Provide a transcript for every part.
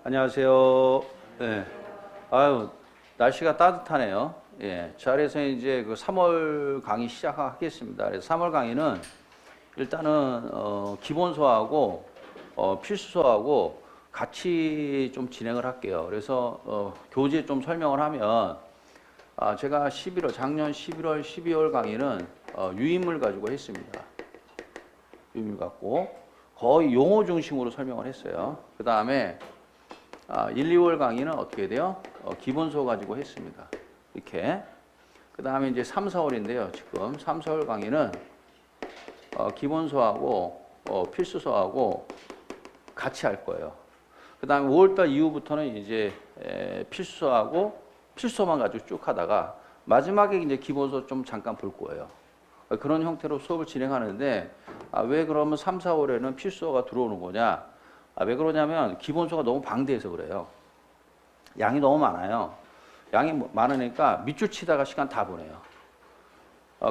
안녕하세요. 네. 아유, 날씨가 따뜻하네요. 예. 자, 그래서 이제 그 3월 강의 시작하겠습니다. 그래서 3월 강의는 일단은, 기본서하고, 필수서하고 같이 좀 진행을 할게요. 그래서, 교재 좀 설명을 하면, 제가 작년 11월, 12월 강의는, 유인물 가지고 했습니다. 유인물 갖고. 거의 용어 중심으로 설명을 했어요. 그 다음에, 1, 2월 강의는 어떻게 돼요? 기본서 가지고 했습니다. 이렇게. 그 다음에 이제 3, 4월인데요. 지금 3, 4월 강의는 기본서하고 필수서하고 같이 할 거예요. 그 다음에 5월달 이후부터는 이제 필수서만 가지고 쭉 하다가 마지막에 이제 기본서 좀 잠깐 볼 거예요. 그런 형태로 수업을 진행하는데 왜 그러면 3, 4월에는 필수서가 들어오는 거냐? 왜 그러냐면 기본서가 너무 방대해서 그래요. 양이 너무 많아요. 양이 많으니까 밑줄 치다가 시간 다 보내요.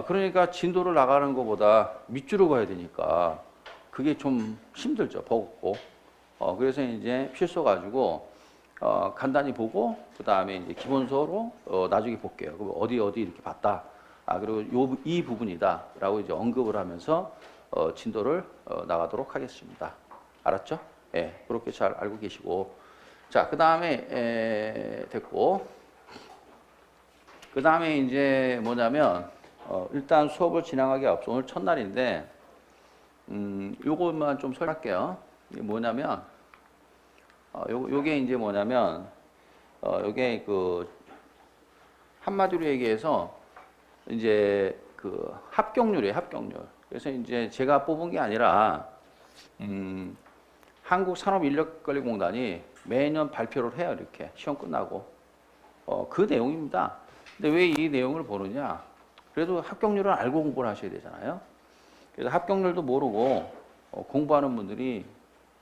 그러니까 진도를 나가는 것보다 밑줄을 가야 되니까 그게 좀 힘들죠. 버겁고. 그래서 이제 필수 가지고 간단히 보고 그 다음에 이제 기본서로 나중에 볼게요. 그럼 어디 이렇게 봤다. 그리고 이 부분이다라고 이제 언급을 하면서 진도를 나가도록 하겠습니다. 알았죠? 예, 그렇게 잘 알고 계시고. 자, 그 다음에, 됐고. 그 다음에 이제 뭐냐면, 일단 수업을 진행하기 앞서 오늘 첫날인데, 요것만 좀 설명할게요. 이게 뭐냐면, 요게 이제 뭐냐면, 요게 한마디로 얘기해서, 이제 합격률이에요, 합격률. 그래서 이제 제가 뽑은 게 아니라, 한국산업인력관리공단이 매년 발표를 해요. 이렇게 시험 끝나고 그 내용입니다. 근데 왜 이 내용을 보느냐? 그래도 합격률을 알고 공부를 하셔야 되잖아요. 그래서 합격률도 모르고 공부하는 분들이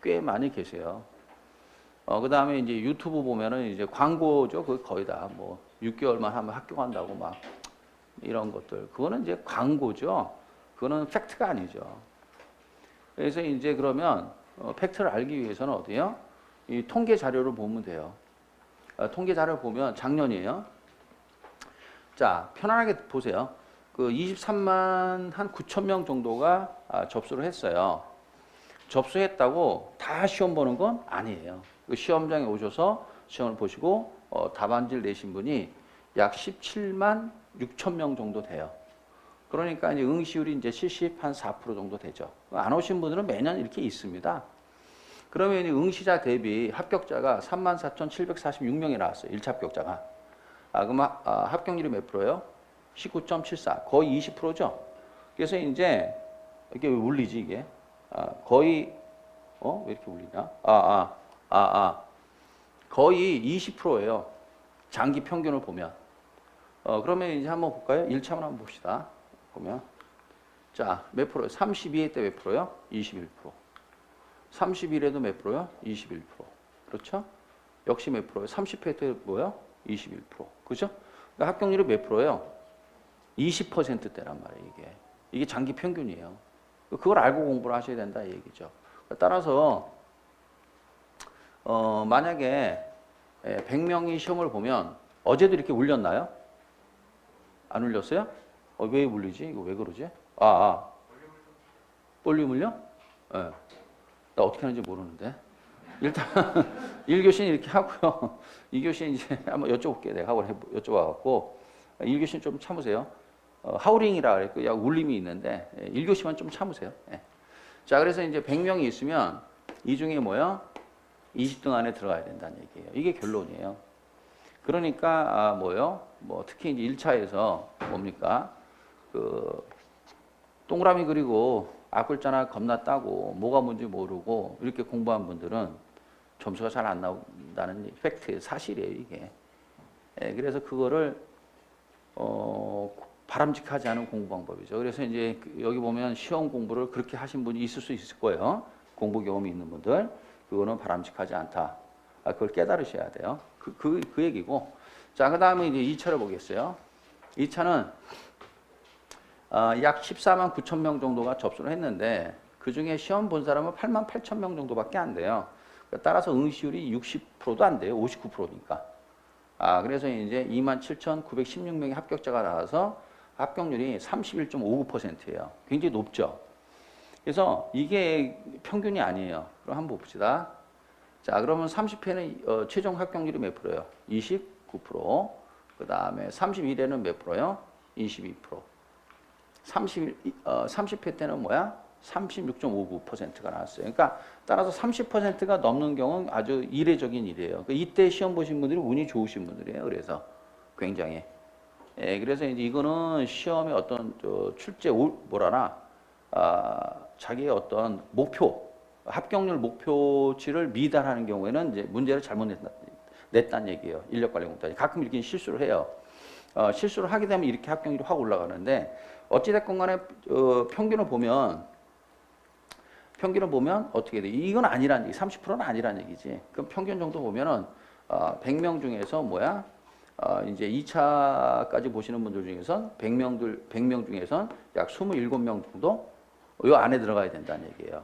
꽤 많이 계세요. 그 다음에 이제 유튜브 보면은 이제 광고죠. 그 거의 다 뭐 6개월만 하면 합격한다고 막 이런 것들. 그거는 이제 광고죠. 그거는 팩트가 아니죠. 그래서 이제 그러면 팩트를 알기 위해서는 어디요? 이 통계 자료를 보면 돼요. 통계 자료를 보면 작년이에요. 자, 편안하게 보세요. 23만 한 9천 명 정도가 접수를 했어요. 접수했다고 다 시험 보는 건 아니에요. 시험장에 오셔서 시험을 보시고 답안지를 내신 분이 약 17만 6천 명 정도 돼요. 그러니까 이제 응시율이 이제 74% 정도 되죠. 안 오신 분들은 매년 이렇게 있습니다. 그러면 응시자 대비 합격자가 34,746명이 나왔어요. 1차 합격자가. 그럼 합격률이 몇 프로예요? 19.74. 거의 20%죠. 그래서 이제 이게 왜 울리지 이게? 거의 왜 이렇게 울리냐? 거의 20%예요. 장기 평균을 보면. 그러면 이제 한번 볼까요? 1차만 한번 봅시다. 보면 자, 몇 프로요? 32회 때 몇 프로요? 21%. 31회도 몇 프로요? 21%. 그렇죠? 역시 몇 프로요? 30회 때 뭐요? 21%. 그죠? 그러니까 합격률이 몇 프로예요? 20%대란 말이에요, 이게. 이게 장기 평균이에요. 그걸 알고 공부를 하셔야 된다 이 얘기죠. 따라서 만약에 100명이 시험을 보면 어제도 이렇게 울렸나요? 안 울렸어요? 왜 울리지? 이거 왜 그러지? 볼륨을요? 예. 나 어떻게 하는지 모르는데. 일단 1교시는 이렇게 하고요. 2교시는 이제 한번 여쭤볼게. 내가 학원 여쭤봐갖고 1교시는 좀 참으세요. 하우링이라 그랬고 약 울림이 있는데 1교시만 좀 참으세요. 예. 자, 그래서 이제 100명이 있으면 이 중에 뭐야? 20등 안에 들어가야 된다는 얘기예요. 이게 결론이에요. 그러니까 뭐요? 뭐 특히 이제 1차에서 뭡니까? 동그라미 그리고 앞글자나 겁나 따고 뭐가 뭔지 모르고 이렇게 공부한 분들은 점수가 잘 안 나온다는 팩트, 사실이에요, 이게. 그래서 그거를 바람직하지 않은 공부 방법이죠. 그래서 이제 여기 보면 시험 공부를 그렇게 하신 분이 있을 수 있을 거예요. 공부 경험이 있는 분들. 그거는 바람직하지 않다. 그걸 깨달으셔야 돼요. 그 얘기고. 자, 그 다음에 이제 2차를 보겠어요. 2차는 약 14만 9천 명 정도가 접수를 했는데 그 중에 시험 본 사람은 8만 8천 명 정도밖에 안 돼요. 따라서 응시율이 60%도 안 돼요. 59%니까. 그래서 이제 27,916명의 합격자가 나와서 합격률이 31.59%예요. 굉장히 높죠. 그래서 이게 평균이 아니에요. 그럼 한번 봅시다. 자, 그러면 30회는 최종 합격률이 몇 프로예요? 29%. 그 다음에 31회는 몇 프로요? 22%. 30회 때는 뭐야? 36.59%가 나왔어요. 그러니까 따라서 30%가 넘는 경우는 아주 이례적인 일이에요. 이때 시험 보신 분들이 운이 좋으신 분들이에요. 그래서 굉장히. 그래서 이제 이거는 시험의 어떤 출제 자기의 어떤 목표, 합격률 목표치를 미달하는 경우에는 이제 문제를 잘못 냈다는 얘기예요. 인력관리공단이 가끔 이렇게 실수를 해요. 실수를 하게 되면 이렇게 합격률이 확 올라가는데 어찌됐건 간에 평균을 보면 어떻게 돼? 이건 아니란 얘기, 30%는 아니란 얘기지. 그럼 평균 정도 보면은 100명 중에서 뭐야? 이제 2차까지 보시는 분들 중에선 100명 중에선 약 27명 정도 이 안에 들어가야 된다는 얘기예요.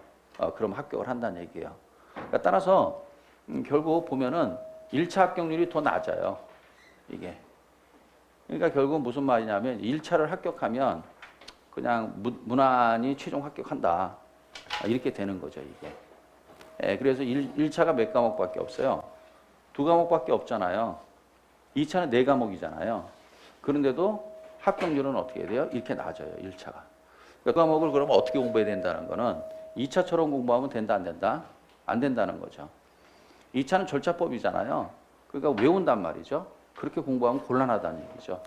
그럼 합격을 한다는 얘기예요. 그러니까 따라서 결국 보면은 1차 합격률이 더 낮아요. 이게. 그러니까 결국 무슨 말이냐면 1차를 합격하면 그냥 무난히 최종 합격한다. 이렇게 되는 거죠, 이게. 그래서 1차가 몇 과목밖에 없어요? 2과목밖에 없잖아요. 2차는 4과목이잖아요. 그런데도 합격률은 어떻게 돼요? 이렇게 낮아요, 1차가. 그 과목을 그러면 어떻게 공부해야 된다는 거는 2차처럼 공부하면 된다, 안 된다? 안 된다는 거죠. 2차는 절차법이잖아요. 그러니까 외운단 말이죠. 그렇게 공부하면 곤란하다는 얘기죠.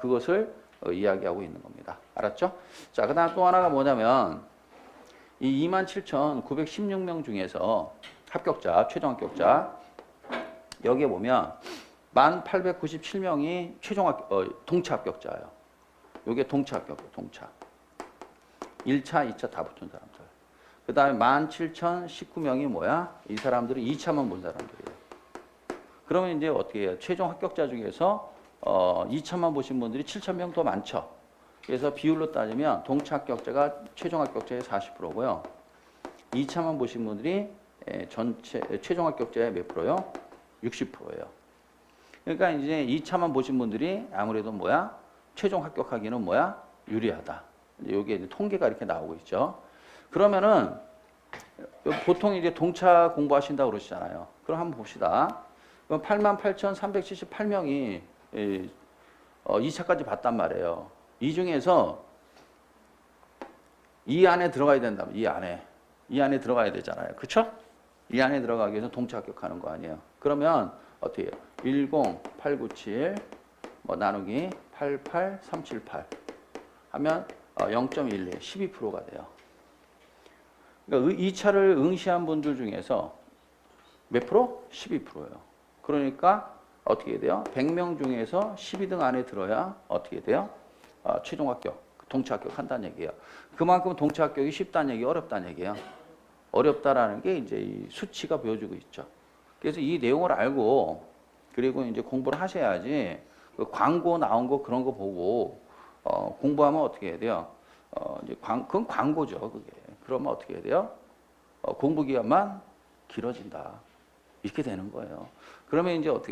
그것을 이야기하고 있는 겁니다. 알았죠? 자, 그 다음 또 하나가 뭐냐면 이 27,916명 중에서 합격자, 최종 합격자 여기에 보면 1,897명이 동차 합격자예요. 이게 동차 합격이에요. 동차. 1차, 2차 다 붙은 사람들. 그 다음에 17,019명이 뭐야? 이 사람들은 2차만 본 사람들이에요. 그러면 이제 어떻게 해요? 최종 합격자 중에서 2차만 보신 분들이 7,000명 더 많죠. 그래서 비율로 따지면 동차 합격자가 최종 합격자의 40%고요. 2차만 보신 분들이 전체 최종 합격자의 몇 프로요? 60%예요. 그러니까 이제 2차만 보신 분들이 아무래도 뭐야? 최종 합격하기는 뭐야? 유리하다. 여기에 이제 통계가 이렇게 나오고 있죠. 그러면은 보통 이제 동차 공부하신다고 그러시잖아요. 그럼 한번 봅시다. 그럼 88,378명이 2차까지 봤단 말이에요. 이 중에서 이 안에 들어가야 된다. 이 안에 들어가야 되잖아요. 그렇죠? 이 안에 들어가기 위해서 동차 합격하는 거 아니에요. 그러면 어떻게 해요? 10897 나누기 88378 하면 0.12, 12%가 돼요. 그러니까 2차를 응시한 분들 중에서 몇 프로? 12%예요. 그러니까 어떻게 돼요? 100명 중에서 12등 안에 들어야 어떻게 돼요? 최종 합격, 동차 합격한다는 얘기예요. 그만큼 동차 합격이 쉽다는 얘기, 어렵다는 얘기예요. 어렵다라는 게 이제 이 수치가 보여주고 있죠. 그래서 이 내용을 알고 그리고 이제 공부를 하셔야지 그 광고 나온 거 그런 거 보고 공부하면 어떻게 해야 돼요? 이제 그건 광고죠, 그게. 그러면 어떻게 해야 돼요? 공부 기간만 길어진다. 이렇게 되는 거예요. 그러면 이제 어떻게